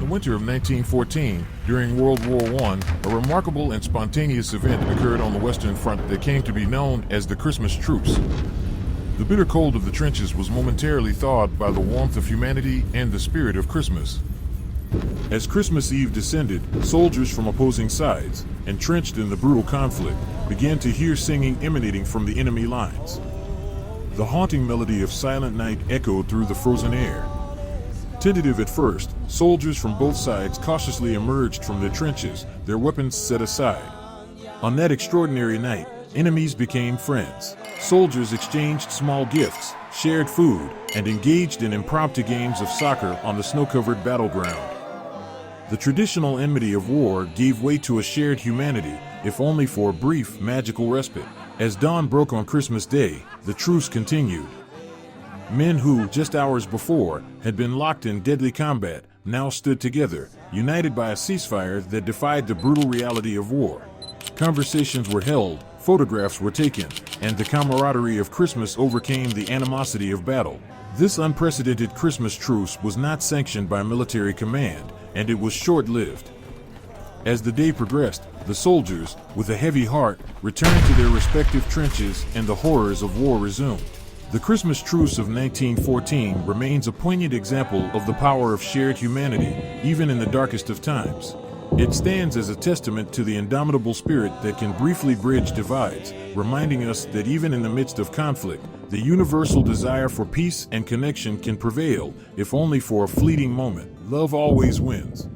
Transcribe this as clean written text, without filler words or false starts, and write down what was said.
winter of 1914, during World War I, a remarkable and spontaneous event occurred on the Western Front that came to be known as the Christmas Truce. The bitter cold of the trenches was momentarily thawed by the warmth of humanity and the spirit of Christmas. As Christmas Eve descended, soldiers from opposing sides, entrenched in the brutal conflict, began to hear singing emanating from the enemy lines. The haunting melody of Silent Night echoed through the frozen air. Tentative at first, soldiers from both sides cautiously emerged from their trenches, their weapons set aside. On that extraordinary night, enemies became friends. Soldiers exchanged small gifts, shared food, and engaged in impromptu games of soccer on the snow-covered battleground. The traditional enmity of war gave way to a shared humanity, if only for a brief, magical respite. As dawn broke on Christmas Day, the truce continued. Men who, just hours before, had been locked in deadly combat, now stood together, united by a ceasefire that defied the brutal reality of war. Conversations were held, photographs were taken, and the camaraderie of Christmas overcame the animosity of battle. This unprecedented Christmas truce was not sanctioned by military command, and it was short-lived. As the day progressed, the soldiers, with a heavy heart, returned to their respective trenches and the horrors of war resumed. The Christmas Truce of 1914 remains a poignant example of the power of shared humanity, even in the darkest of times. It stands as a testament to the indomitable spirit that can briefly bridge divides, reminding us that even in the midst of conflict, the universal desire for peace and connection can prevail, if only for a fleeting moment. Love always wins.